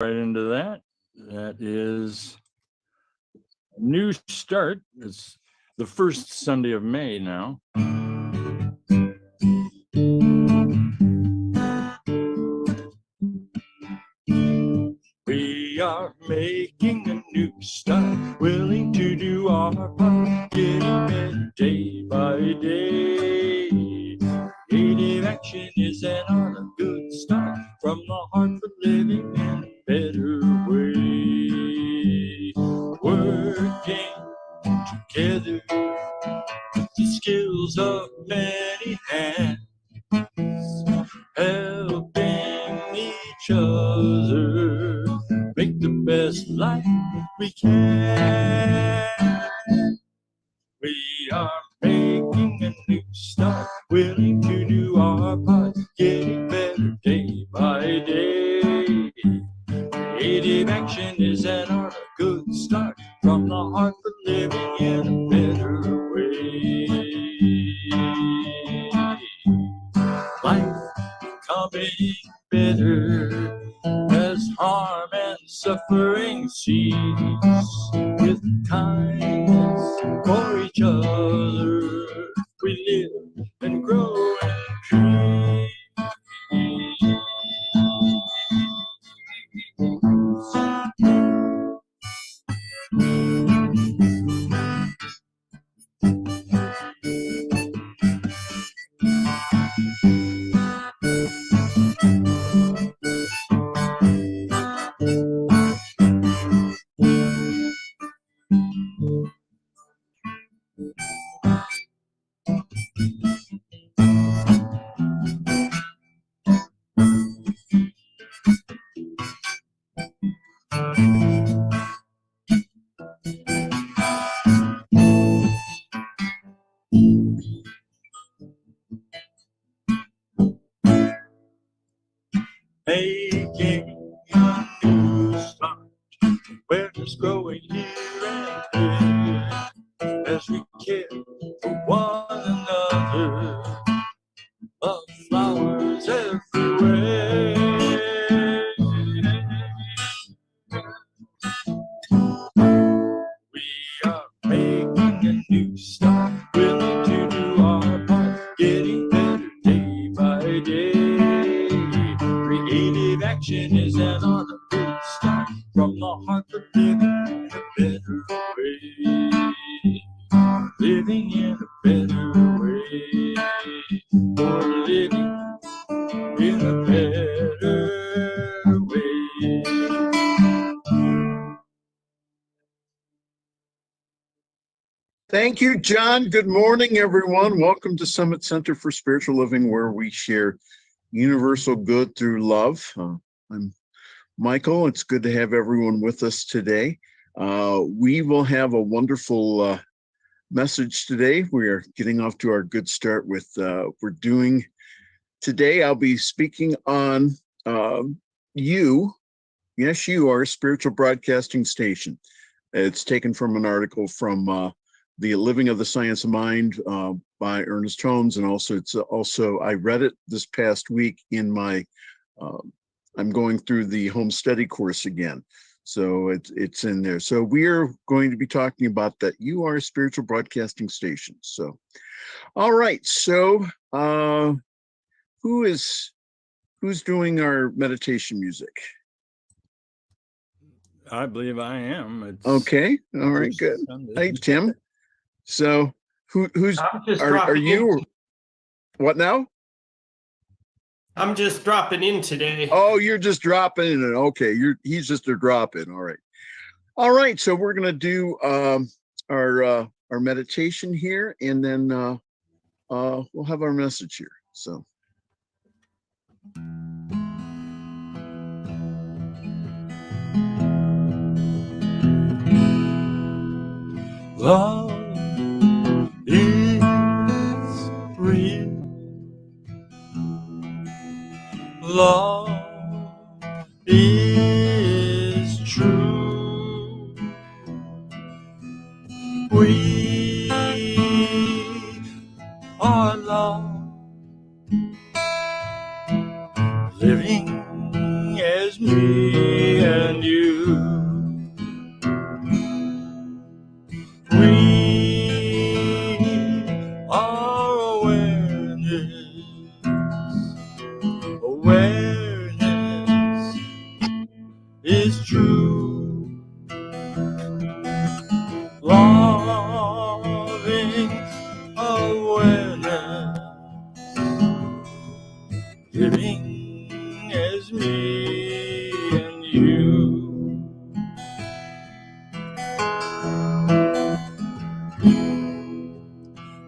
right into that. That is a new start. It's the first Sunday of May now. We are making a new start, willing to do our part, getting better day by day. Creative action is an art, a good start, from the heart for living in a better way. Working together with the skills of many hands, helping each other make the best life we can. We are making a new start, willing to do our part, getting better day by day. Creative action is an art, a good start, from the heart for living in a better way. Life becoming better as harm and suffering cease. With kindness for each other, we live and grow and making a new start. Awareness growing here and there as we care for one another. Of flowers everywhere. We are making a new start, willing to do our part, getting better day by day. Creative action is an art, a good start, from the heart for living in a better way. Living in a better way. For living in a better way. Thank you, John. Good morning, everyone. Welcome to Summit Center for Spiritual Living, where we share universal good through love. I'm Michael. It's good to have everyone with us today. We will have a wonderful message today. We are getting off to our good start with we're doing today. I'll be speaking on you. Yes, you are a spiritual broadcasting station. It's taken from an article from The Living of the Science of Mind by Ernest Holmes, and also I read it this past week in my. I'm going through the home study course again, so it's in there. So we are going to be talking about that. You are a spiritual broadcasting station. So, all right. So, who's doing our meditation music? I believe I am. It's okay. All right. Good. Hey, Tim. So who's are you? What now? I'm just dropping in today. Oh, you're just dropping in. Okay, he's just a drop in. All right. So we're gonna do our meditation here, and then we'll have our message here. So. Love is real. Love is true. We are love, living as me and you. We are awareness. Awareness is true. Loving awareness. Living as me and you.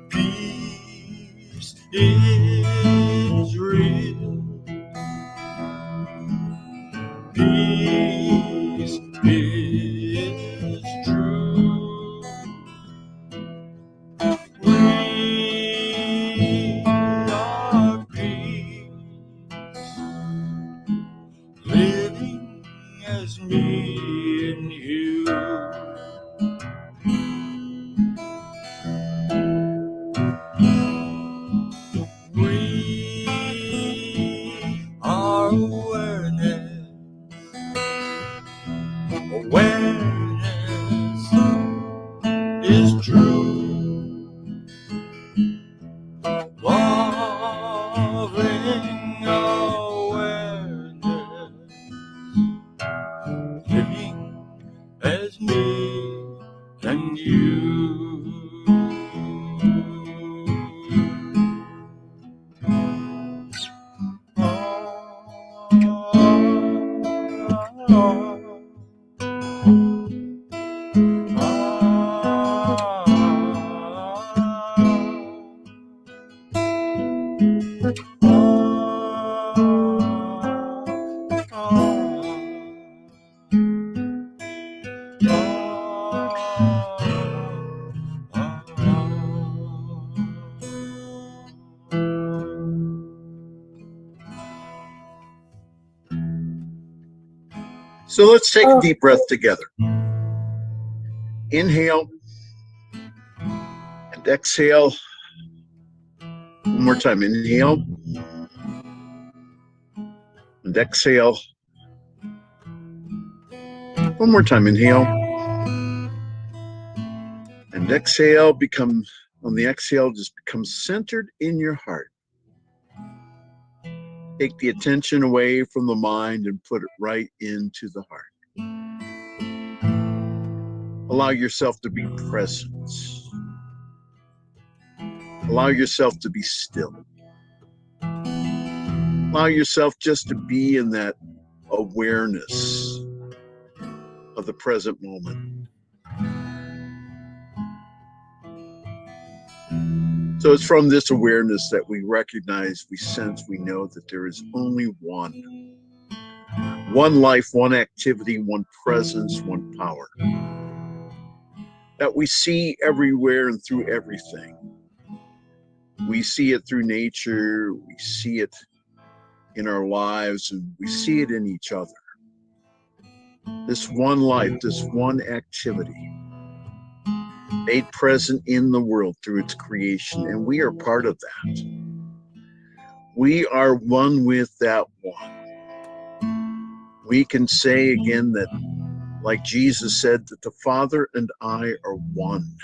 Peace is real. Peace is true. We are peace. Living as me and you. We are awareness. Awareness is true. Loving awareness. Living as me and you. So let's take a deep breath together. Inhale and exhale. One more time. Inhale and exhale. One more time. Inhale and exhale. On the exhale, just become centered in your heart. Take the attention away from the mind and put it right into the heart. Allow yourself to be present. Allow yourself to be still. Allow yourself just to be in that awareness of the present moment. So it's from this awareness that we recognize, we sense, we know that there is only one. One life, one activity, one presence, one power. That we see everywhere and through everything. We see it through nature, we see it in our lives, and we see it in each other. This one life, this one activity, made present in the world through its creation, and we are part of that. We are one with that one. We can say again that, like Jesus said, that the Father and I are one.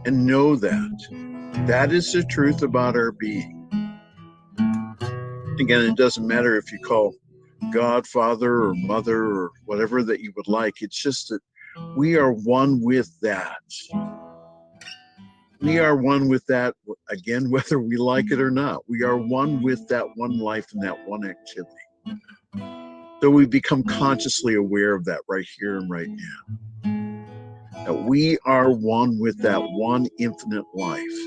And know that. That is the truth about our being. Again, it doesn't matter if you call God Father or Mother or whatever that you would like. It's just that we are one with that. We are one with that, again, whether we like it or not. We are one with that one life and that one activity. So we become consciously aware of that right here and right now. That we are one with that one infinite life.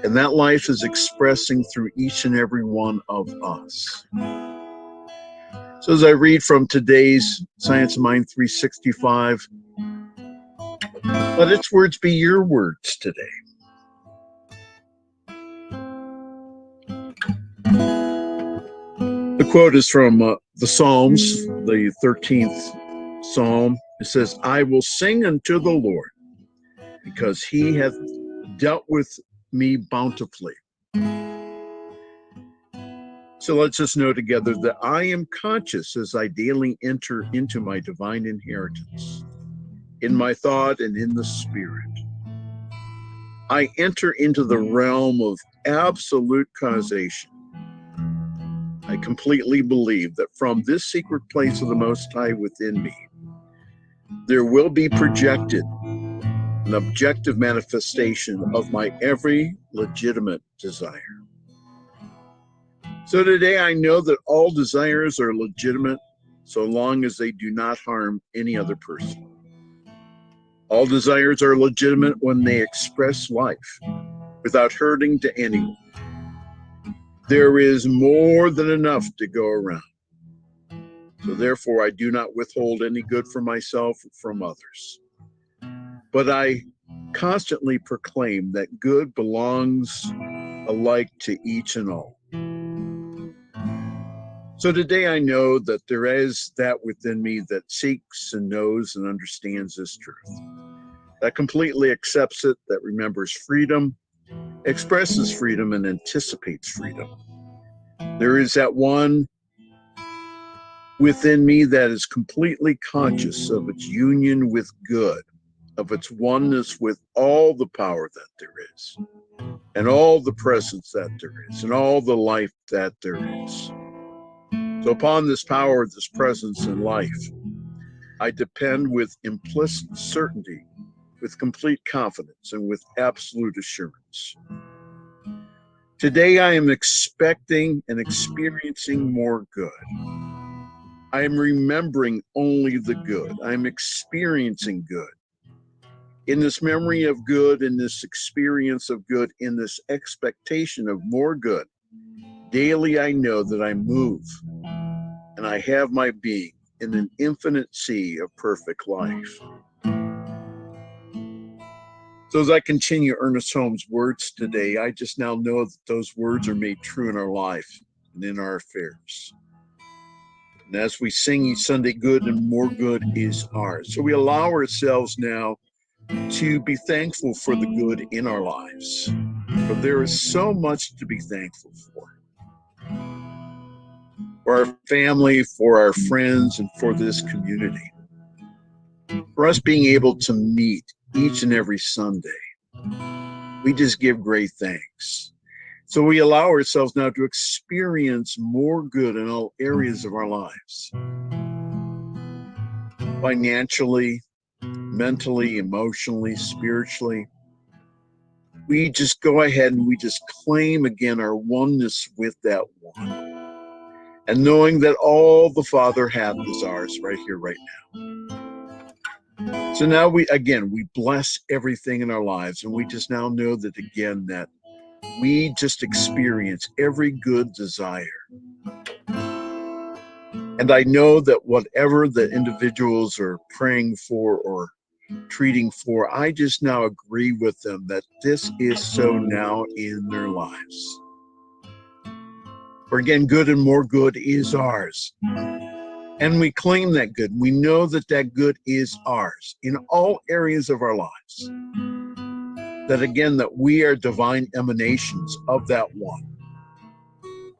And that life is expressing through each and every one of us. So as I read from today's Science of Mind 365, let its words be your words today. The quote is from the Psalms, the 13th Psalm. It says, "I will sing unto the Lord, because he hath dealt with me bountifully." So let's just know together that I am conscious as I daily enter into my divine inheritance, in my thought and in the spirit. I enter into the realm of absolute causation. I completely believe that from this secret place of the Most High within me, there will be projected an objective manifestation of my every legitimate desire. So today I know that all desires are legitimate so long as they do not harm any other person. All desires are legitimate when they express life without hurting to anyone. There is more than enough to go around. So therefore, I do not withhold any good for myself or from others. But I constantly proclaim that good belongs alike to each and all. So today I know that there is that within me that seeks and knows and understands this truth, that completely accepts it, that remembers freedom, expresses freedom, and anticipates freedom. There is that one within me that is completely conscious of its union with good, of its oneness with all the power that there is, and all the presence that there is, and all the life that there is. So upon this power, this presence, and life, I depend with implicit certainty, with complete confidence, and with absolute assurance. Today I am expecting and experiencing more good. I am remembering only the good. I am experiencing good. In this memory of good, in this experience of good, in this expectation of more good, daily I know that I move and I have my being in an infinite sea of perfect life. So as I continue Ernest Holmes' words today, I just now know that those words are made true in our life and in our affairs. And as we sing each Sunday, good and more good is ours. So we allow ourselves now to be thankful for the good in our lives. But there is so much to be thankful for our family, for our friends, and for this community. For us being able to meet each and every Sunday, we just give great thanks. So we allow ourselves now to experience more good in all areas of our lives. Financially, mentally, emotionally, spiritually. We just go ahead and we just claim again our oneness with that one. And knowing that all the Father hath is ours right here, right now. So now we bless everything in our lives. And we just now know that again, that we just experience every good desire. And I know that whatever the individuals are praying for or treating for, I just now agree with them that this is so now in their lives. For again, good and more good is ours. And we claim that good. We know that that good is ours in all areas of our lives. That again, that we are divine emanations of that one.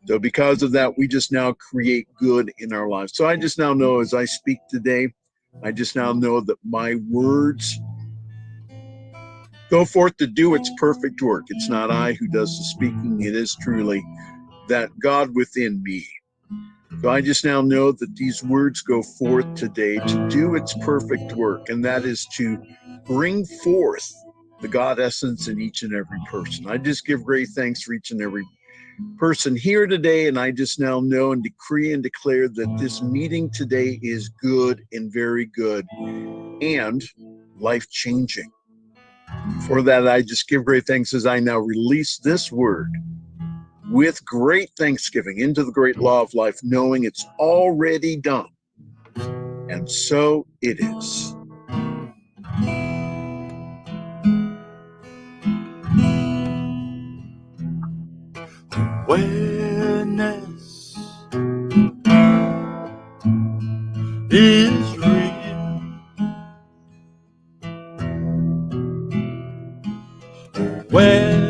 So because of that, we just now create good in our lives. So I just now know as I speak today, I just now know that my words go forth to do its perfect work. It's not I who does the speaking. It is truly that God within me. So I just now know that these words go forth today to do its perfect work, and that is to bring forth the God essence in each and every person. I just give great thanks for each and every person here today, and I just now know and decree and declare that this meeting today is good and very good and life-changing. For that, I just give great thanks as I now release this word with great thanksgiving into the great law of life, knowing it's already done. And so it is. Awareness is real. Awareness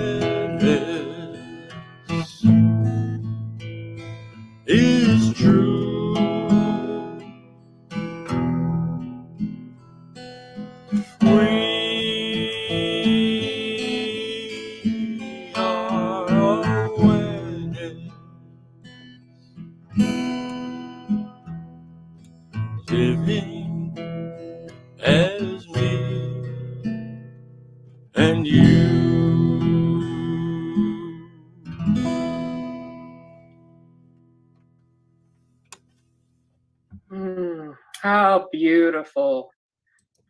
living as me and you. How beautiful.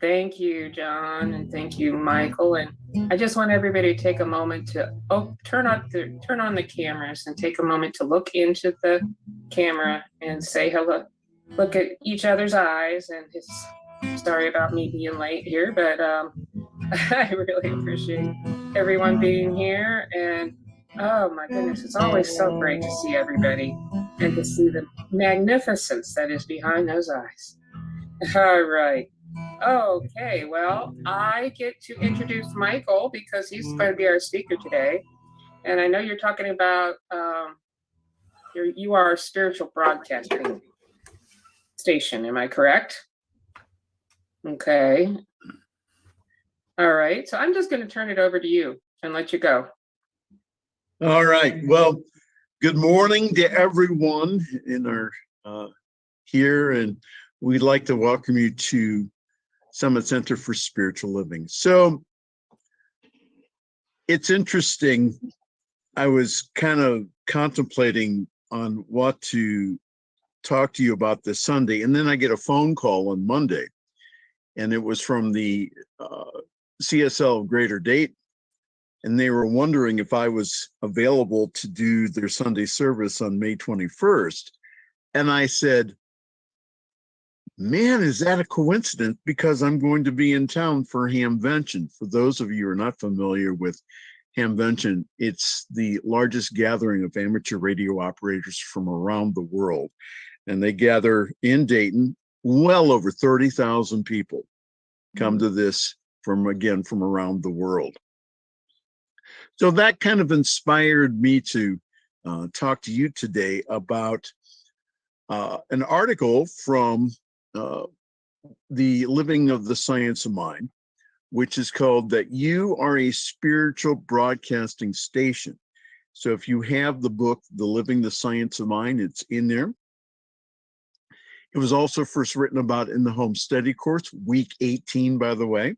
Thank you, John, and thank you, Michael. And I just want everybody to take a moment to turn on the cameras and take a moment to look into the camera and say hello. Look at each other's eyes. And sorry about me being late here, but I really appreciate everyone being here. And oh my goodness, it's always so great to see everybody and to see the magnificence that is behind those eyes. All right. Okay, well, I get to introduce Michael because he's going to be our speaker today. And I know you're talking about you are a spiritual broadcasting station, am I correct? Okay. All right, so I'm just going to turn it over to you and let you go. All right. Well, good morning to everyone in our here, and we'd like to welcome you to Summit Center for Spiritual Living. So it's interesting. I was kind of contemplating on what to talk to you about this Sunday, and then I get a phone call on Monday, and it was from the CSL of Greater Dayton, and they were wondering if I was available to do their Sunday service on May 21st. And I said, man, is that a coincidence? Because I'm going to be in town for Hamvention. For those of you who are not familiar with Hamvention, it's the largest gathering of amateur radio operators from around the world. And they gather in Dayton. Well over 30,000 people come to this from around the world. So that kind of inspired me to talk to you today about an article from the Living of the Science of Mind, which is called That You Are a Spiritual Broadcasting Station. So if you have the book, The Living the Science of Mind, it's in there. It was also first written about in the Home Study course, week 18, by the way,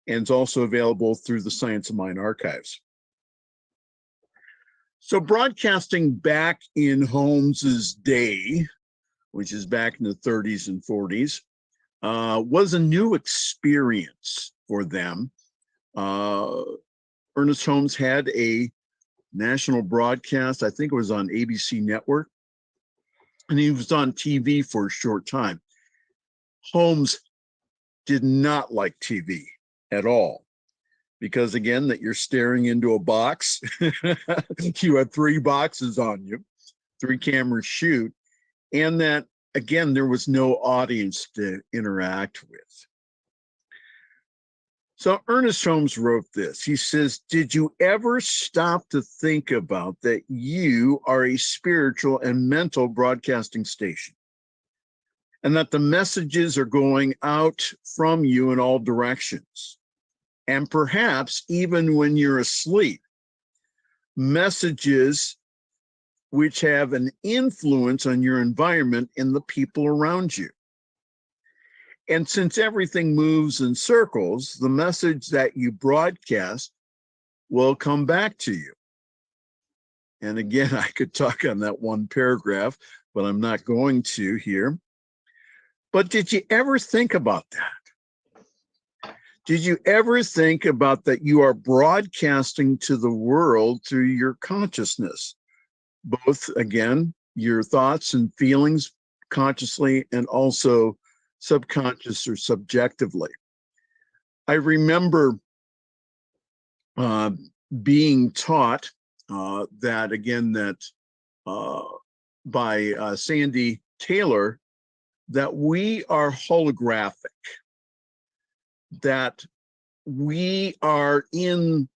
and it's also available through the Science of Mind archives. So broadcasting back in Holmes's day, which is back in the 30s and 40s, was a new experience for them. Ernest Holmes had a national broadcast, I think it was on ABC Network, and he was on TV for a short time. Holmes did not like TV at all, because again, that you're staring into a box. You have 3 boxes on you, 3 cameras shoot, and that again, there was no audience to interact with. So Ernest Holmes wrote this. He says, did you ever stop to think about that you are a spiritual and mental broadcasting station, and that the messages are going out from you in all directions? And perhaps even when you're asleep, messages which have an influence on your environment and the people around you. And since everything moves in circles, the message that you broadcast will come back to you. And again, I could talk on that one paragraph, but I'm not going to here. But did you ever think about that? Did you ever think about that you are broadcasting to the world through your consciousness? Both, again, your thoughts and feelings consciously and also subconscious or subjectively. I remember being taught by Sandy Taylor, that we are holographic, that we are in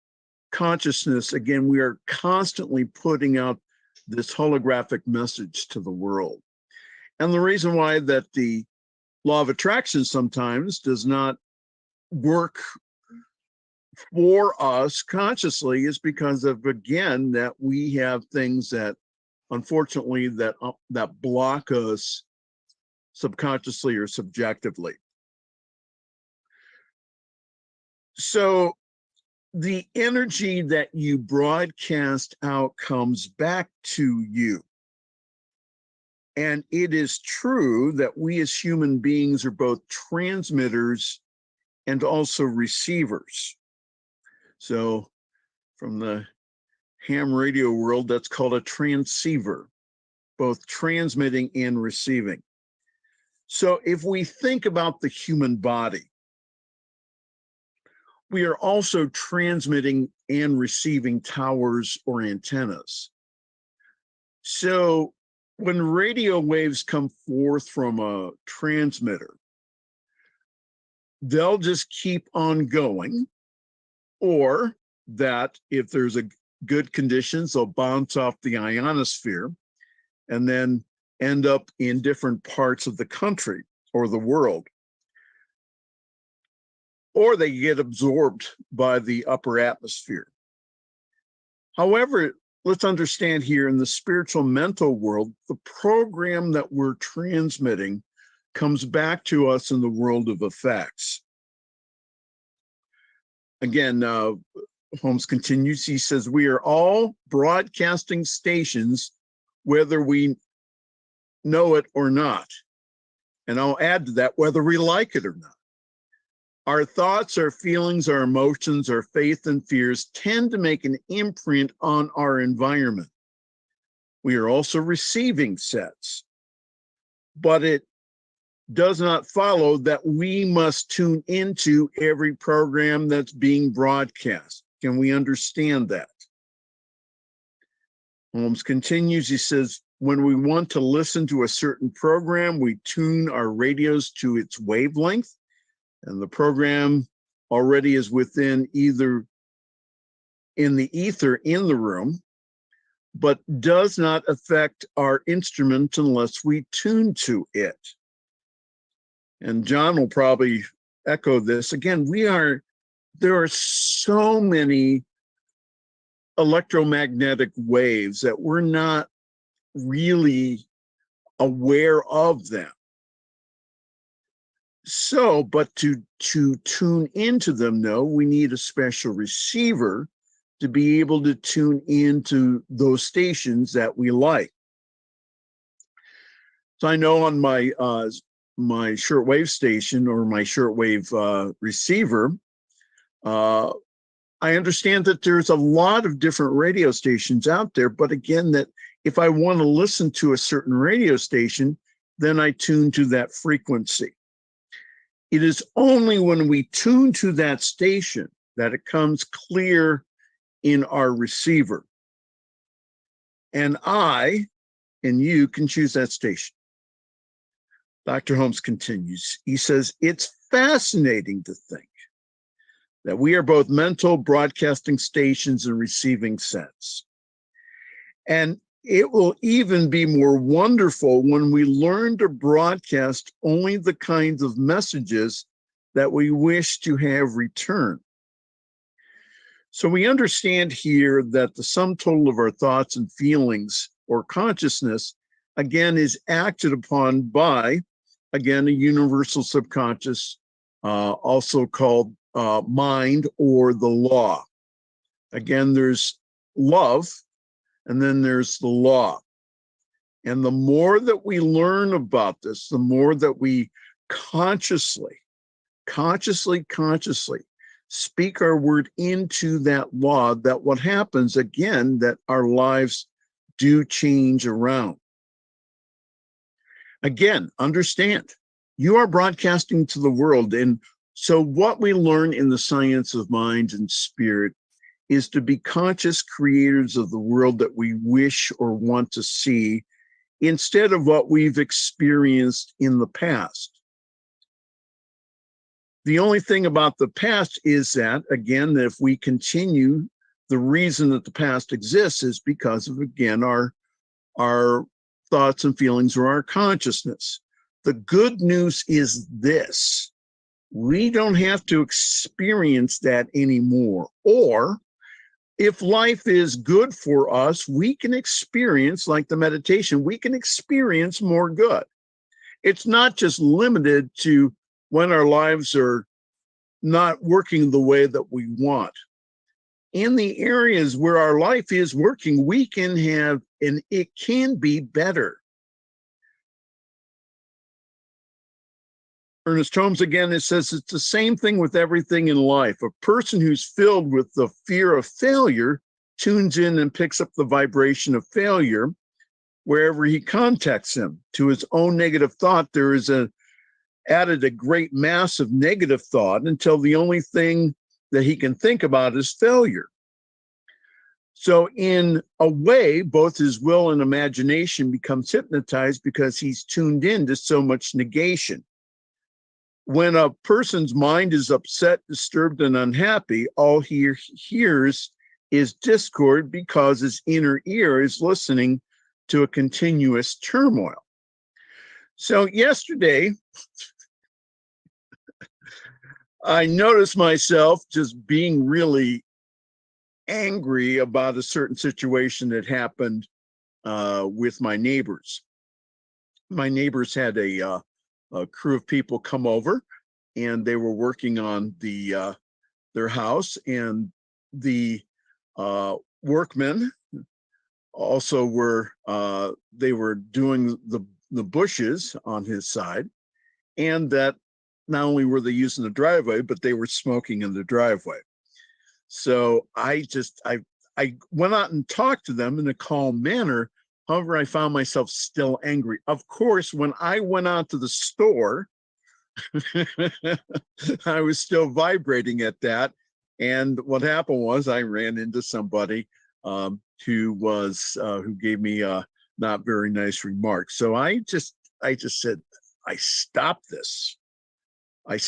consciousness. Again, we are constantly putting out this holographic message to the world. And the reason why that the law of attraction sometimes does not work for us consciously is because of, again, that we have things that unfortunately that block us subconsciously or subjectively. So the energy that you broadcast out comes back to you. And it is true that we as human beings are both transmitters and also receivers. So from the ham radio world, that's called a transceiver, both transmitting and receiving. So if we think about the human body, we are also transmitting and receiving towers or antennas. So when radio waves come forth from a transmitter, they'll just keep on going, or that if there's a good conditions, they'll bounce off the ionosphere and then end up in different parts of the country or the world. Or they get absorbed by the upper atmosphere. However, let's understand here in the spiritual mental world, the program that we're transmitting comes back to us in the world of effects. Again, Holmes continues, he says, we are all broadcasting stations, whether we know it or not. And I'll add to that, whether we like it or not. Our thoughts, our feelings, our emotions, our faith and fears tend to make an imprint on our environment. We are also receiving sets, but it does not follow that we must tune into every program that's being broadcast. Can we understand that? Holmes continues, he says, when we want to listen to a certain program, we tune our radios to its wavelength, and the program already is within either in the ether in the room, but does not affect our instrument unless we tune to it. And John will probably echo this. Again, there are so many electromagnetic waves that we're not really aware of them. So, but to tune into them, no, we need a special receiver to be able to tune into those stations that we like. So I know on my my shortwave station or my shortwave receiver, I understand that there's a lot of different radio stations out there, but again, that if I want to listen to a certain radio station, then I tune to that frequency. It is only when we tune to that station that it comes clear in our receiver. And I and you can choose that station. Dr. Holmes continues. He says, it's fascinating to think that we are both mental broadcasting stations and receiving sets. And it will even be more wonderful when we learn to broadcast only the kinds of messages that we wish to have returned. So we understand here that the sum total of our thoughts and feelings or consciousness, again, is acted upon by, again, a universal subconscious, also called mind or the law. Again, there's love, and then there's the law. And the more that we learn about this, the more that we consciously speak our word into that law, that what happens, again, that our lives do change around. Again, understand, you are broadcasting to the world. And so what we learn in the science of mind and spirit is to be conscious creators of the world that we wish or want to see, instead of what we've experienced in the past. The only thing about the past is that, again, that if we continue, the reason that the past exists is because of, again, our thoughts and feelings or our consciousness. The good news is this: we don't have to experience that anymore. Or if life is good for us, we can experience, like the meditation, we can experience more good. It's not just limited to when our lives are not working the way that we want. In the areas where our life is working, we can have, and it can be better. Ernest Holmes, again, it says it's the same thing with everything in life. A person who's filled with the fear of failure tunes in and picks up the vibration of failure wherever he contacts him. To his own negative thought, there is added a great mass of negative thought until the only thing that he can think about is failure. So in a way, both his will and imagination becomes hypnotized because he's tuned in to so much negation. When a person's mind is upset, disturbed, and unhappy, all he hears is discord because his inner ear is listening to a continuous turmoil. So yesterday, I noticed myself just being really angry about a certain situation that happened with my neighbors. My neighbors had a crew of people come over, and they were working on their house, and the workmen also were they were doing the bushes on his side, and that not only were they using the driveway, but they were smoking in the driveway. So I went out and talked to them in a calm manner. However, I found myself still angry. Of course, when I went out to the store, I was still vibrating at that. And what happened was I ran into somebody who gave me a not very nice remark. So I just said, I stop this. I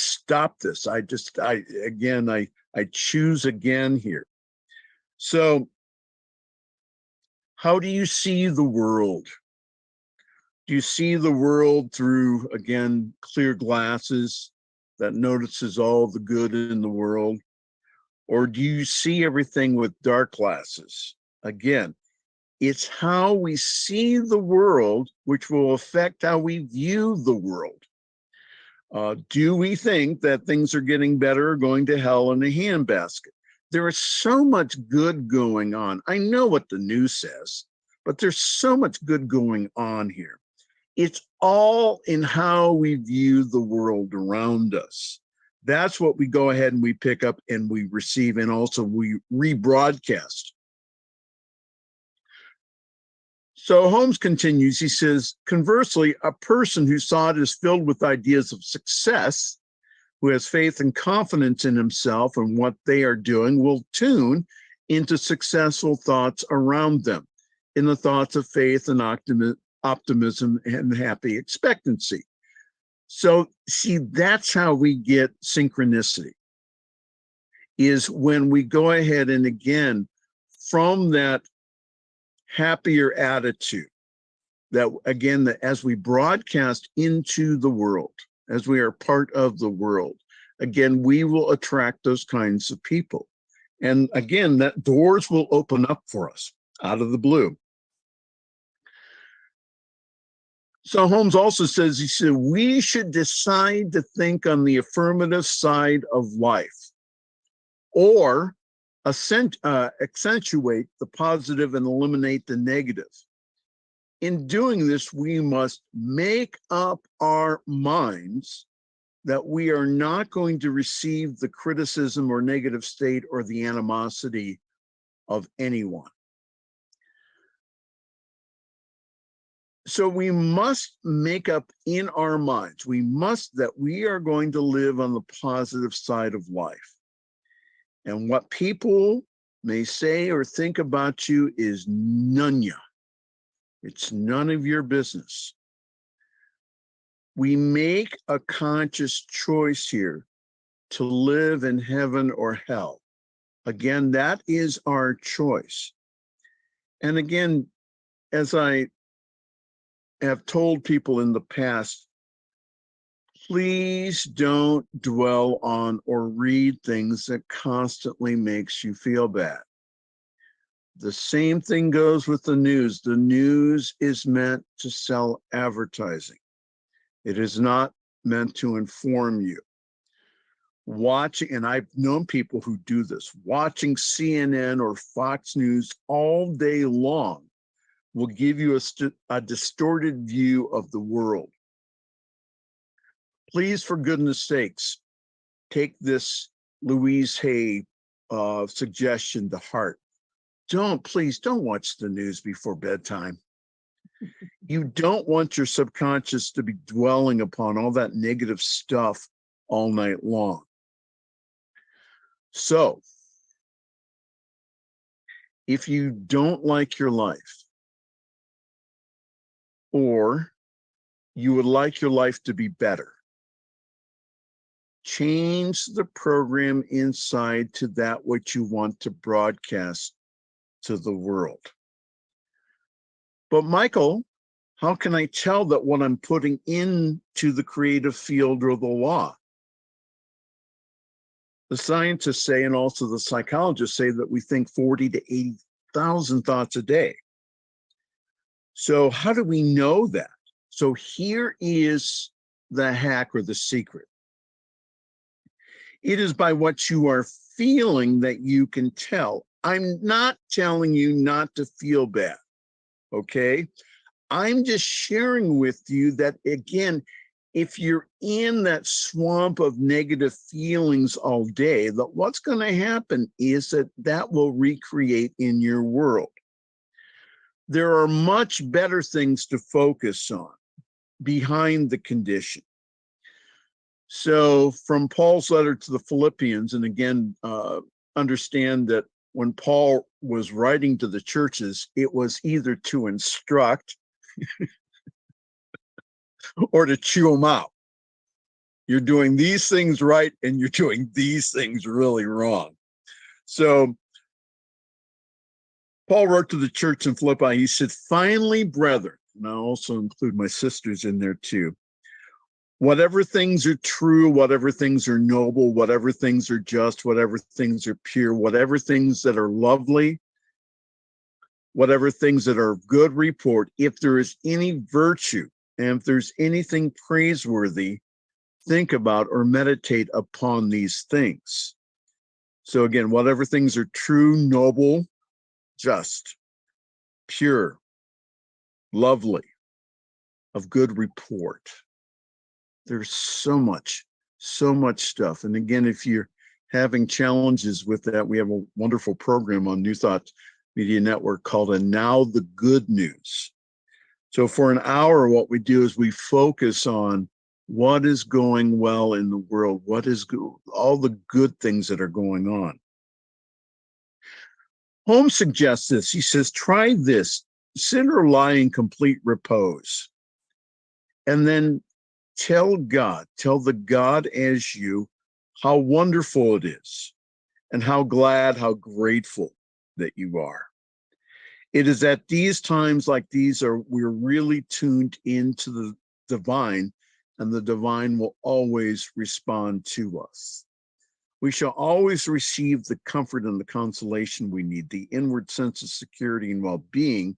choose again here. So how do you see the world? Do you see the world through, again, clear glasses that notices all the good in the world? Or do you see everything with dark glasses? Again, it's how we see the world which will affect how we view the world. Do we think that things are getting better or going to hell in a handbasket? There is so much good going on. I know what the news says, but there's so much good going on here. It's all in how we view the world around us. That's what we go ahead and we pick up and we receive, and also we rebroadcast. So Holmes continues, he says, conversely, a person whose thought is filled with ideas of success, who has faith and confidence in himself and what they are doing, will tune into successful thoughts around them, in the thoughts of faith and optimism and happy expectancy. So see, that's how we get synchronicity, is when we go ahead and, again, from that happier attitude, that again, that as we broadcast into the world, as we are part of the world, again, we will attract those kinds of people. And again, that doors will open up for us out of the blue. So Holmes also says, he said, we should decide to think on the affirmative side of life, or accentuate the positive and eliminate the negative. In doing this, we must make up our minds that we are not going to receive the criticism or negative state or the animosity of anyone. So we must make up in our minds, that we are going to live on the positive side of life. And what people may say or think about you is none. It's none of your business. We make a conscious choice here to live in heaven or hell. Again, that is our choice. And again, as I have told people in the past, please don't dwell on or read things that constantly makes you feel bad. The same thing goes with the news. The news is meant to sell advertising. It is not meant to inform you. Watching, and I've known people who do this, watching CNN or Fox News all day long will give you a distorted view of the world. Please, for goodness sakes, take this Louise Hay suggestion to heart. Please don't watch the news before bedtime. You don't want your subconscious to be dwelling upon all that negative stuff all night long. So, if you don't like your life, or you would like your life to be better, change the program inside to that which you want to broadcast to the world. But Michael, how can I tell that what I'm putting into the creative field or the law? The scientists say, and also the psychologists say, that we think 40 to 80,000 thoughts a day. So how do we know that? So here is the hack or the secret. It is by what you are feeling that you can tell. I'm not telling you not to feel bad, okay? I'm just sharing with you that, again, if you're in that swamp of negative feelings all day, that what's going to happen is that will recreate in your world. There are much better things to focus on behind the condition. So from Paul's letter to the Philippians, and again, understand that when Paul was writing to the churches, it was either to instruct or to chew them out. You're doing these things right, and you're doing these things really wrong. So Paul wrote to the church in Philippi, he said, finally, brethren, and I'll also include my sisters in there too, whatever things are true, whatever things are noble, whatever things are just, whatever things are pure, whatever things that are lovely, whatever things that are of good report, if there is any virtue, and if there's anything praiseworthy, think about or meditate upon these things. So again, whatever things are true, noble, just, pure, lovely, of good report. There's so much stuff. And again, if you're having challenges with that, we have a wonderful program on New Thought Media Network called And Now the Good News. So for an hour, what we do is we focus on what is going well in the world, what is good, all the good things that are going on. Holmes suggests this. He says, try this, sit or lie in complete repose, and then tell God, tell the God as you, how wonderful it is, and how glad, how grateful that you are. It is at these times like these we're really tuned into the divine, and the divine will always respond to us. We shall always receive the comfort and the consolation we need, the inward sense of security and well-being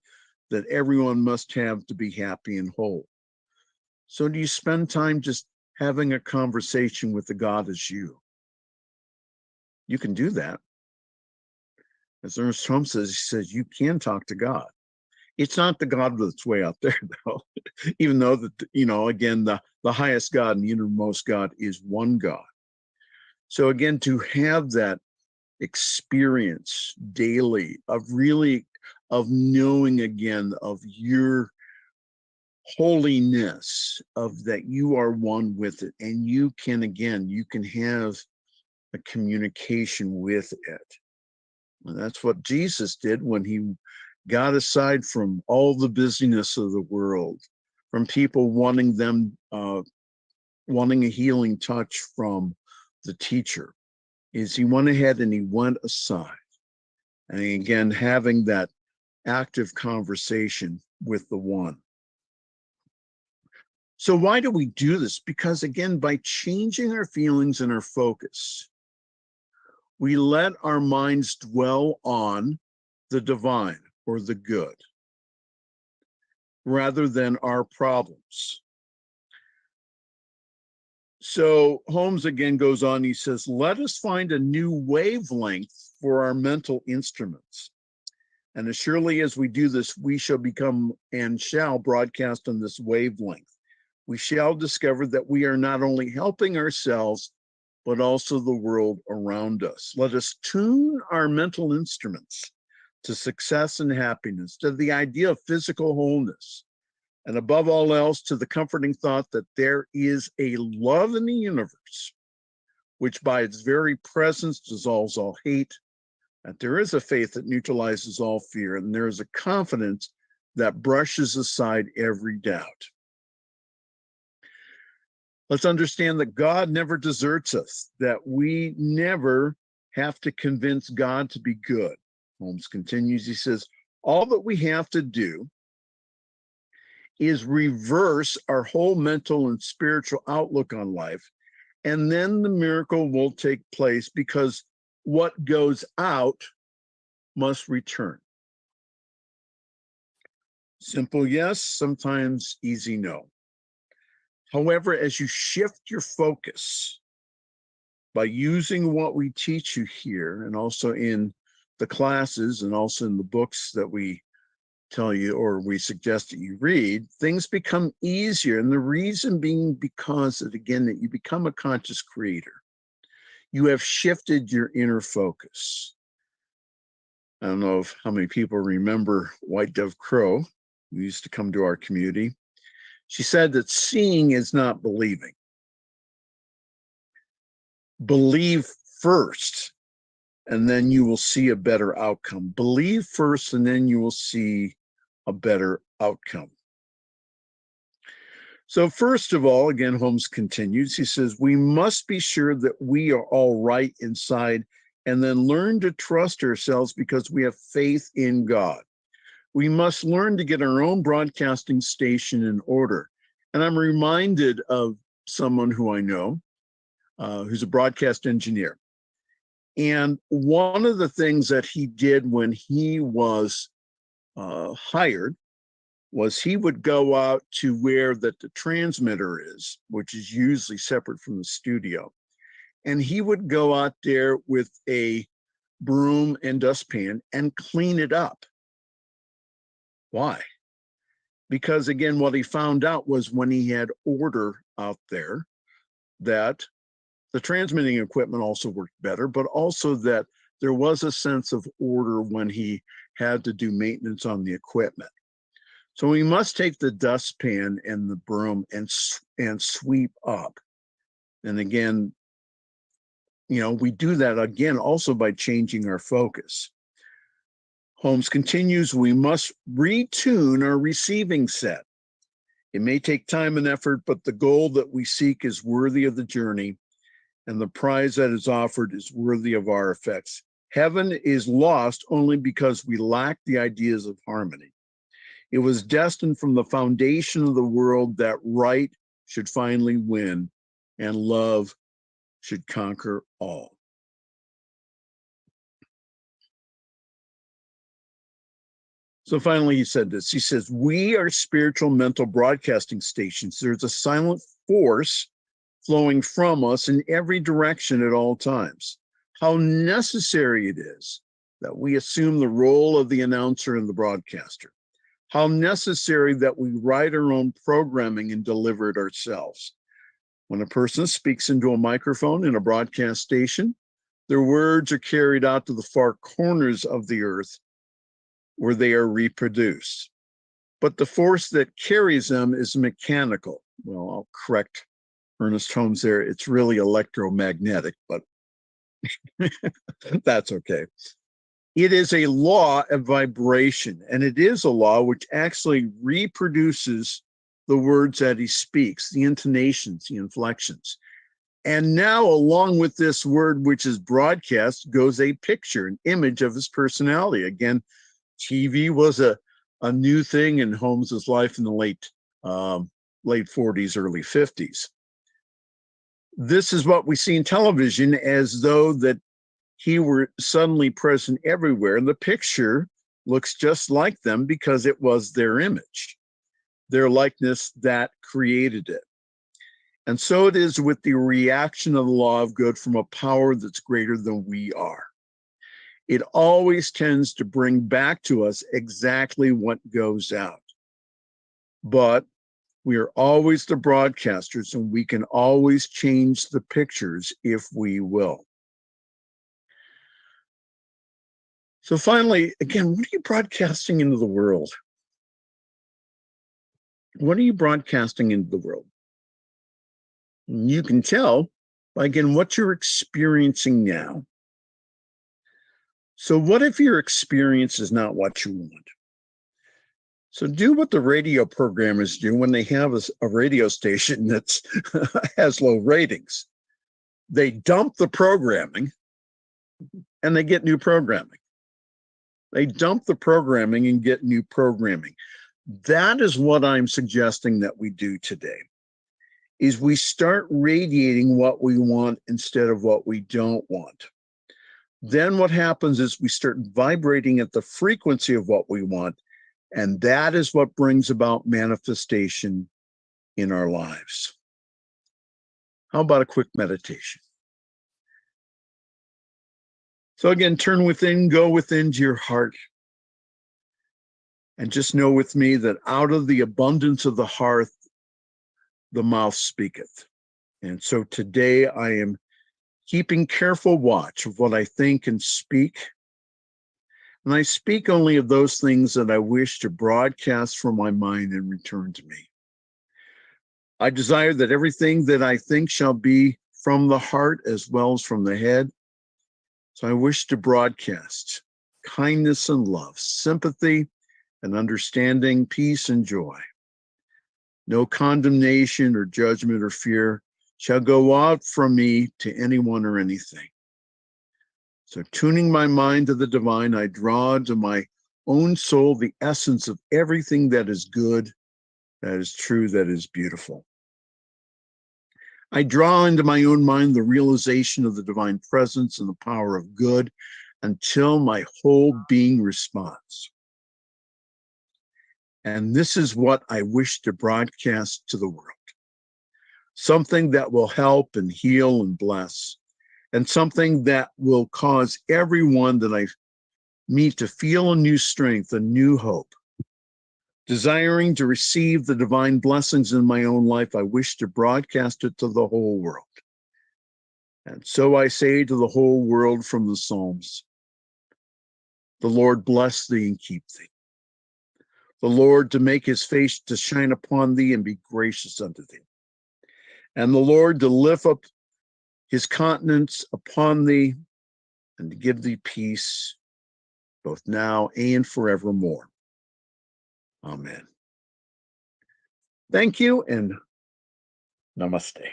that everyone must have to be happy and whole. So do you spend time just having a conversation with the God as you? You can do that. As Ernest Holmes says, he says, you can talk to God. It's not the God that's way out there, though, even though that, again, the highest God and the innermost God is one God. So again, to have that experience daily of knowing again of your holiness, of that you are one with it, and you can have a communication with it. And that's what Jesus did when he got aside from all the busyness of the world, from people wanting a healing touch from the teacher, is he went ahead and he went aside. And again, having that active conversation with the one. So why do we do this? Because again, by changing our feelings and our focus, we let our minds dwell on the divine or the good rather than our problems. So Holmes again goes on, he says, let us find a new wavelength for our mental instruments. And as surely as we do this, we shall become and shall broadcast on this wavelength. We shall discover that we are not only helping ourselves, but also the world around us. Let us tune our mental instruments to success and happiness, to the idea of physical wholeness, and above all else, to the comforting thought that there is a love in the universe, which by its very presence dissolves all hate, that there is a faith that neutralizes all fear, and there is a confidence that brushes aside every doubt. Let's understand that God never deserts us, that we never have to convince God to be good. Holmes continues, he says, all that we have to do is reverse our whole mental and spiritual outlook on life, and then the miracle will take place, because what goes out must return. Simple yes, sometimes easy no. However, as you shift your focus by using what we teach you here, and also in the classes and also in the books that we tell you or we suggest that you read, things become easier. And the reason being because that, again, that you become a conscious creator. You have shifted your inner focus. I don't know how many people remember White Dove Crow, who used to come to our community. She said that seeing is not believing. Believe first, and then you will see a better outcome. Believe first, and then you will see a better outcome. So first of all, again, Holmes continues, he says, we must be sure that we are all right inside, and then learn to trust ourselves because we have faith in God. We must learn to get our own broadcasting station in order. And I'm reminded of someone who I know, who's a broadcast engineer. And one of the things that he did when he was hired was he would go out to where that the transmitter is, which is usually separate from the studio. And he would go out there with a broom and dustpan and clean it up. Why? Because again, what he found out was when he had order out there, that the transmitting equipment also worked better, but also that there was a sense of order when he had to do maintenance on the equipment. So we must take the dustpan and the broom and sweep up. And again, you know, we do that again also by changing our focus. Holmes continues, we must retune our receiving set. It may take time and effort, but the goal that we seek is worthy of the journey, and the prize that is offered is worthy of our effects. Heaven is lost only because we lack the ideas of harmony. It was destined from the foundation of the world that right should finally win and love should conquer all. So finally, he said this. He says, we are spiritual mental broadcasting stations. There's a silent force flowing from us in every direction at all times. How necessary it is that we assume the role of the announcer and the broadcaster. How necessary that we write our own programming and deliver it ourselves. When a person speaks into a microphone in a broadcast station, their words are carried out to the far corners of the earth where they are reproduced. But the force that carries them is mechanical. Well, I'll correct Ernest Holmes there. It's really electromagnetic, but that's okay. It is a law of vibration, and it is a law which actually reproduces the words that he speaks, the intonations, the inflections. And now, along with this word which is broadcast, goes a picture, an image of his personality. Again, TV was a new thing in Holmes's life in the late 40s, early 50s. This is what we see in television, as though that he were suddenly present everywhere. And the picture looks just like them because it was their image, their likeness that created it. And so it is with the reaction of the law of good from a power that's greater than we are. It always tends to bring back to us exactly what goes out. But we are always the broadcasters, and we can always change the pictures if we will. So finally, again, what are you broadcasting into the world? What are you broadcasting into the world? You can tell by, again, what you're experiencing now. So what if your experience is not what you want? So do what the radio programmers do when they have a radio station that has low ratings. They dump the programming and they get new programming. They dump the programming and get new programming. That is what I'm suggesting that we do today, is we start radiating what we want instead of what we don't want. Then what happens is we start vibrating at the frequency of what we want, and that is what brings about manifestation in our lives. How about a quick meditation? So again, turn within, go within to your heart. And just know with me that out of the abundance of the heart, the mouth speaketh. And so today I am keeping careful watch of what I think and speak. And I speak only of those things that I wish to broadcast from my mind and return to me. I desire that everything that I think shall be from the heart as well as from the head. So I wish to broadcast kindness and love, sympathy and understanding, peace and joy. No condemnation or judgment or fear shall go out from me to anyone or anything. So tuning my mind to the divine, I draw to my own soul the essence of everything that is good, that is true, that is beautiful. I draw into my own mind the realization of the divine presence and the power of good until my whole being responds. And this is what I wish to broadcast to the world. Something that will help and heal and bless, and something that will cause everyone that I meet to feel a new strength, a new hope. Desiring to receive the divine blessings in my own life, I wish to broadcast it to the whole world. And so I say to the whole world from the Psalms, the Lord bless thee and keep thee. The Lord to make his face to shine upon thee and be gracious unto thee. And the Lord to lift up his countenance upon thee and to give thee peace, both now and forevermore. Amen. Thank you and namaste.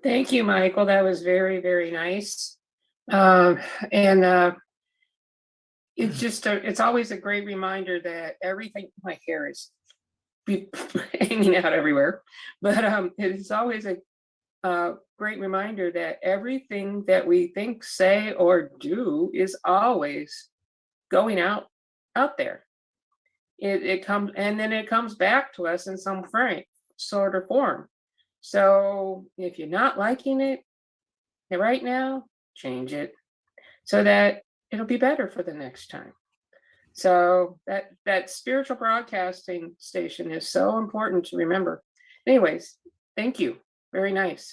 Thank you, Michael. That was very, very nice. It's just it's always a great reminder that everything, my hair is hanging out everywhere, but it's always a great reminder that everything that we think, say, or do is always going out there. It comes, and then it comes back to us in some sort of form. So if you're not liking it right now, change it so that it'll be better for the next time. So that spiritual broadcasting station is so important to remember. Anyways, thank you. Very nice.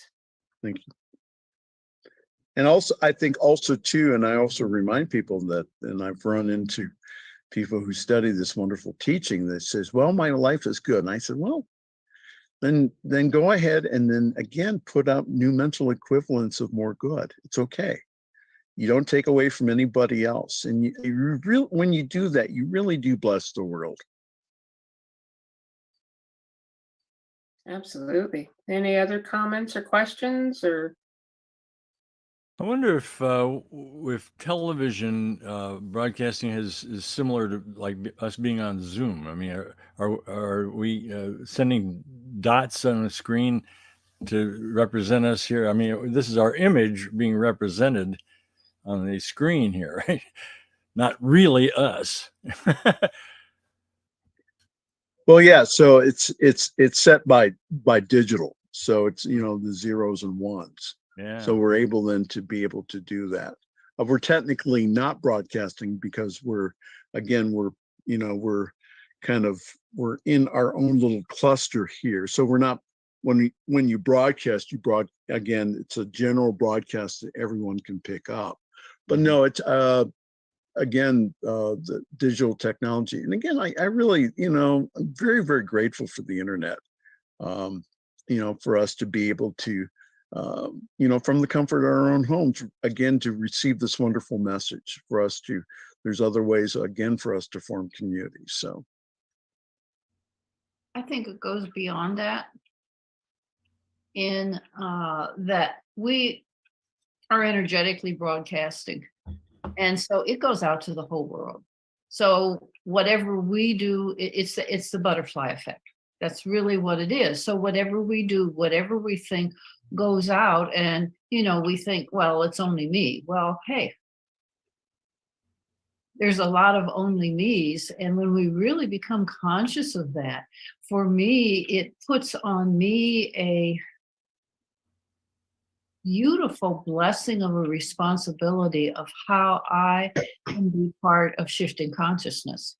Thank you. And also, I think also too, and I also remind people that, and I've run into people who study this wonderful teaching that says, well, my life is good. And I said, well, then go ahead and then again, put out new mental equivalents of more good. It's okay. You don't take away from anybody else. And when you do that, you really do bless the world. Absolutely. Any other comments or questions or? I wonder if television broadcasting is similar to like us being on Zoom. I mean, are we sending dots on the screen to represent us here? I mean, this is our image being represented on the screen here, right? Not really us. Well, yeah. So it's set by digital. So it's, you know, the zeros and ones. Yeah. So we're able then to be able to do that. We're technically not broadcasting because again, you know, we're in our own little cluster here. So we're not, when you broadcast, again, it's a general broadcast that everyone can pick up. But no, it's again, the digital technology. And again, I really, you know, I'm very, very grateful for the internet. You know, for us to be able to, you know, from the comfort of our own homes, again, to receive this wonderful message, for us to, there's other ways, again, for us to form communities. So I think it goes beyond that, in that we are energetically broadcasting. And so it goes out to the whole world. So whatever we do, it's the butterfly effect. That's really what it is. So whatever we do, whatever we think goes out, and, you know, we think, well, it's only me. Well, hey, there's a lot of only me's. And when we really become conscious of that, for me, it puts on me a beautiful blessing of a responsibility of how I can be part of shifting consciousness,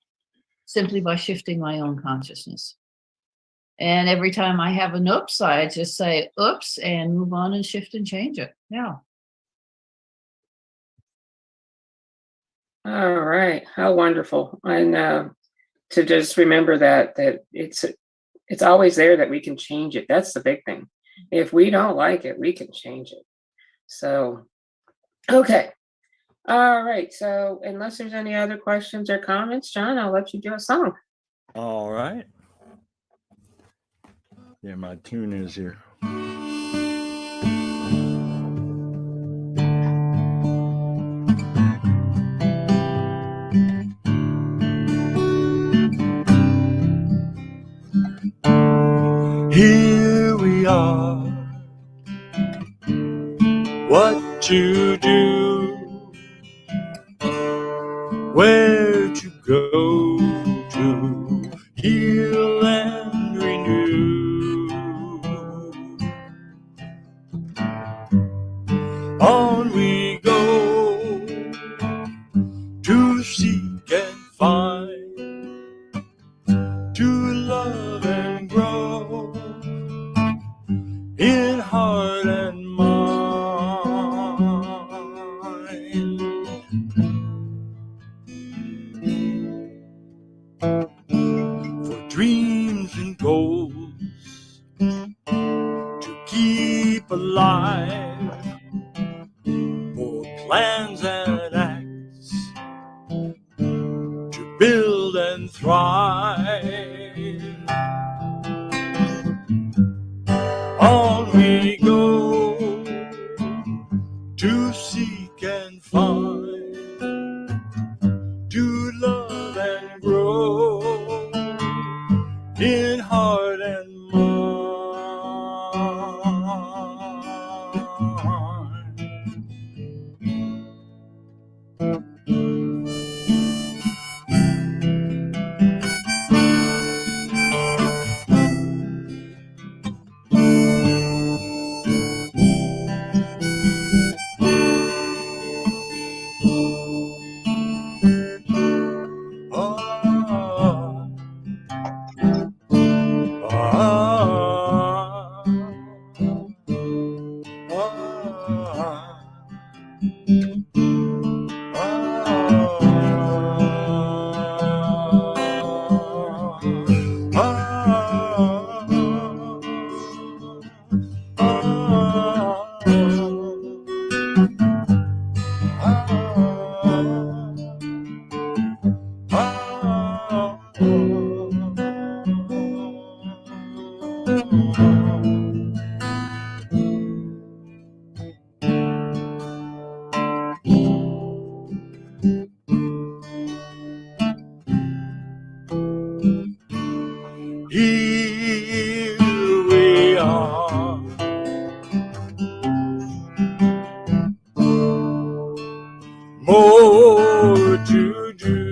simply by shifting my own consciousness. And every time I have an oops, I just say oops and move on and shift and change it. Yeah. All right, how wonderful. And to just remember that it's always there, that we can change it. That's the big thing. If we don't like it, we can change it. So, okay. All right. So unless there's any other questions or comments, John, I'll let you do a song. All right. Yeah, my tune is here. Here we are. What to do? Where to go to heal and renew? On we go to seek and find, to love and grow in heart and mind. For dreams and goals to keep alive, for plans and acts to build and thrive. On we go to seek and find, to love and grow in heart and mind. Here we are. More to do.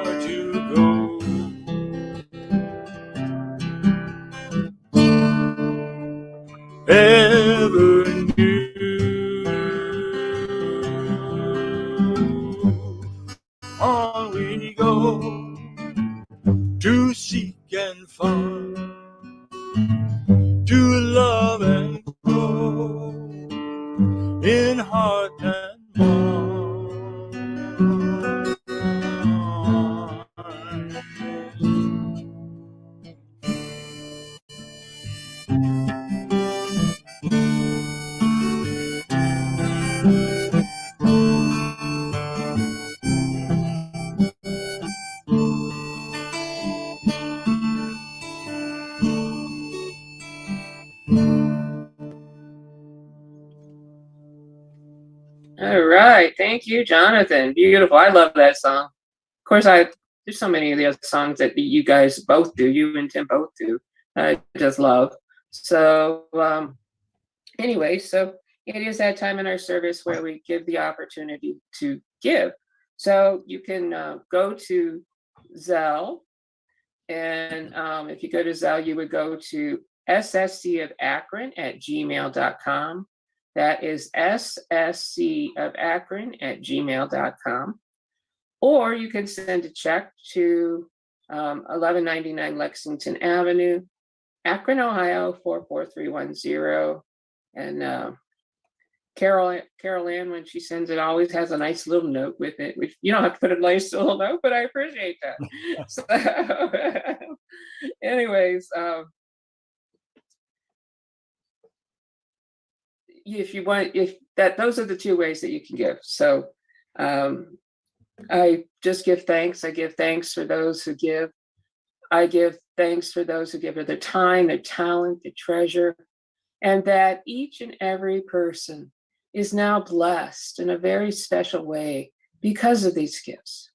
far to go. Ever new, on we go to seek and find, to love and grow in heart and mind. All right. Thank you, Jonathan. Beautiful. I love that song. Of course, there's so many of the other songs that you guys both do, you and Tim both do. I just love. So anyway, so it is that time in our service where we give the opportunity to give. So you can go to Zelle, and if you go to Zelle, you would go to sscofakron@gmail.com. That is sscofakron@gmail.com. Or you can send a check to 1199 Lexington Avenue, Akron, Ohio 44310. And Carol Ann, when she sends it, always has a nice little note with it, which you don't have to put a nice little note, but I appreciate that. So, anyways, if you want, those are the two ways that you can give. So I just give thanks. I give thanks for those who give. I give thanks for those who give of their time, their talent, their treasure, and that each and every person is now blessed in a very special way because of these gifts.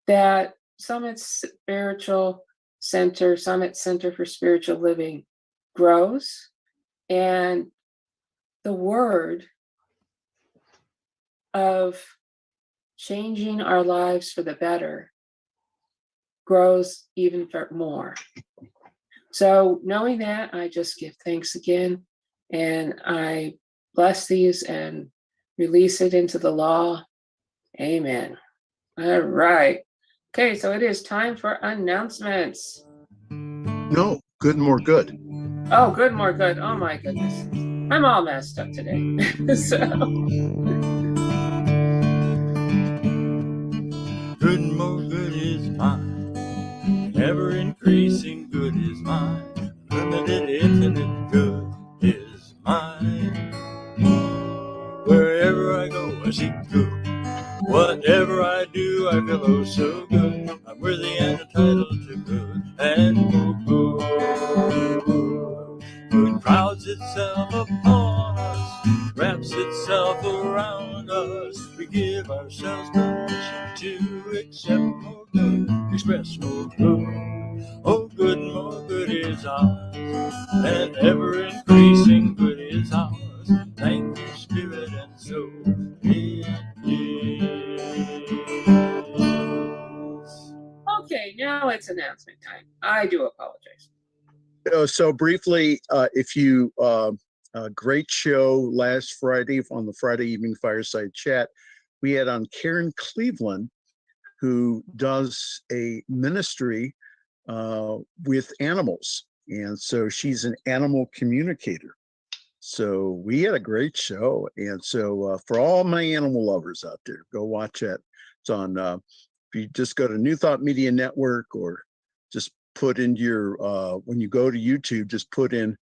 That Summit Center for Spiritual Living grows, and the word of changing our lives for the better grows even more. So knowing that, I just give thanks again, and I bless these and release it into the law. Amen. All right. Okay, so it is time for announcements. No, good, more good. Oh, good, more good. Oh my goodness. I'm all messed up today. So Good and more good is mine, ever increasing good is mine, limited infinite good is mine. Wherever I go, I see good. Whatever I do, I feel oh so good. I'm worthy and entitled to good and more good. Good crowds itself upon us, wraps itself around us. We give ourselves permission to accept more good, express more good. Oh, good, more good is ours, and ever increasing good is ours. Thank you, Spirit and soul. It is. okay, now it's announcement time. I do apologize. So briefly, if you, a great show last Friday on the Friday evening fireside chat, we had on Karen Cleveland, who does a ministry with animals. And so she's an animal communicator. So we had a great show. And so for all my animal lovers out there, go watch it. It's on, if you just go to New Thought Media Network, or just put in your, when you go to YouTube, just put in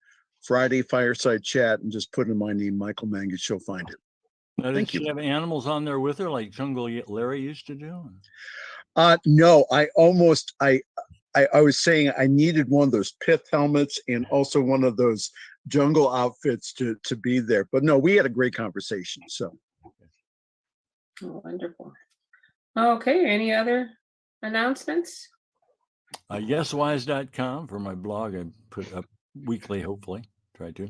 Friday Fireside Chat and just put in my name, Michael Mangus, you'll find it. Now, Thank did she you. have animals on there with her like Jungle Larry used to do? No, I was saying I needed one of those pith helmets and also one of those jungle outfits to be there. But no, we had a great conversation. So. Oh, wonderful. Okay, any other announcements? YesWise.com for my blog. I put up weekly, hopefully. Try to.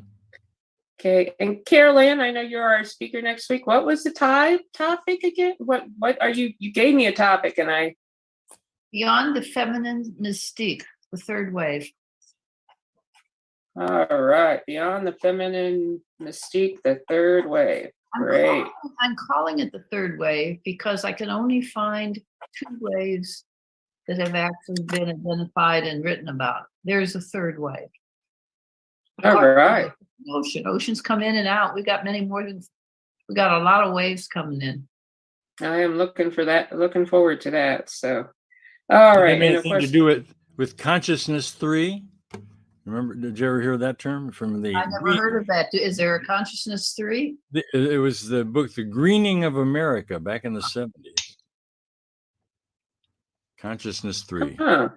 Okay, and Carol Ann, I know you're our speaker next week. What was the topic again? What are you gave me a topic and I Beyond the feminine mystique, the third wave. All right. Beyond the feminine mystique, the third wave. Great. I'm calling it the third wave because I can only find 2 waves that have actually been identified and written about. There's a third wave. All right. Oceans come in and out. We got we got a lot of waves coming in. I am looking forward to that. So, all right. And of Anything to course, do with consciousness 3? Remember, did you ever hear that term from the? I never heard of that. Is there a consciousness 3? It was the book, The Greening of America, back in the 70s. Consciousness 3. huh.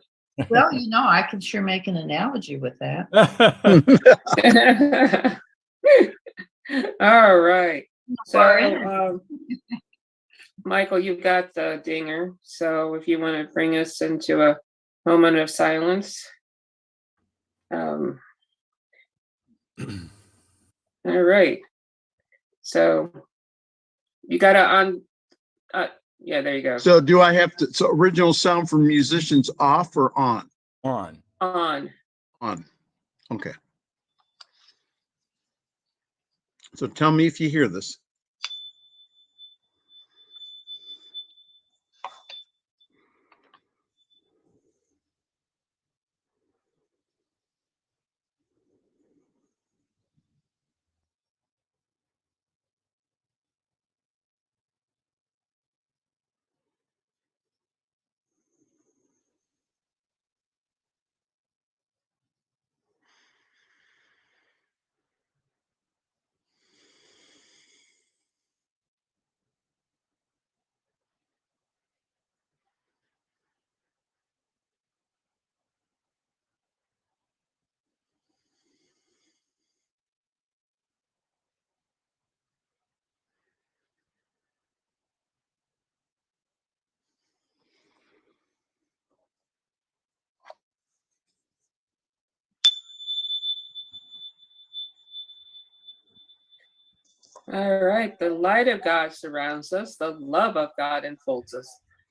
Well, I can sure make an analogy with that. All right. Far So, Michael, you've got the dinger. So if you want to bring us into a moment of silence. All right. So you got to yeah, there you go. So do I have to, so original sound for musicians off or on? On. On. On. Okay. So tell me if you hear this. All right. The light of God surrounds us. The love of God enfolds us.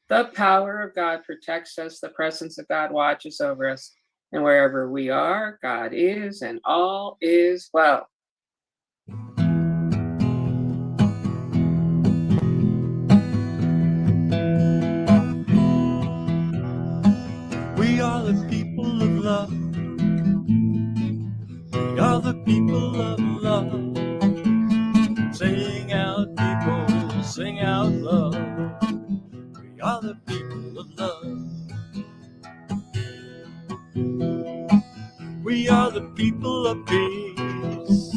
The power of God protects us. The presence of God watches over us. And wherever we are, God is, and all is well. We are the people of love. We are the people of love. Sing out, people, sing out love. We are the people of love. We are the people of peace.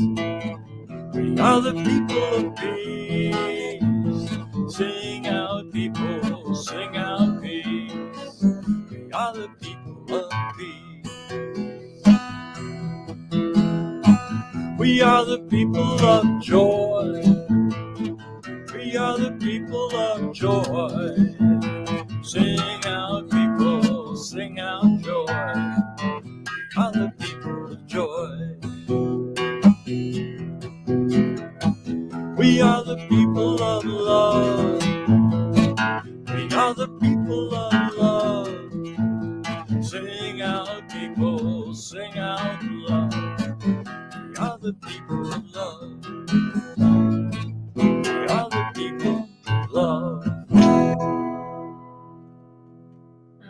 We are the people of peace. Sing out, people, sing out peace. We are the people of peace. We are the people of joy. We are the people of joy. Sing out, people, sing out joy. We are the people of joy. We are the people of love. We are the people of love. Sing out, people, sing out love. We are the people of love. We are the people of love.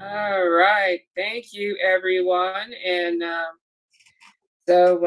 All right. Thank you, everyone. And so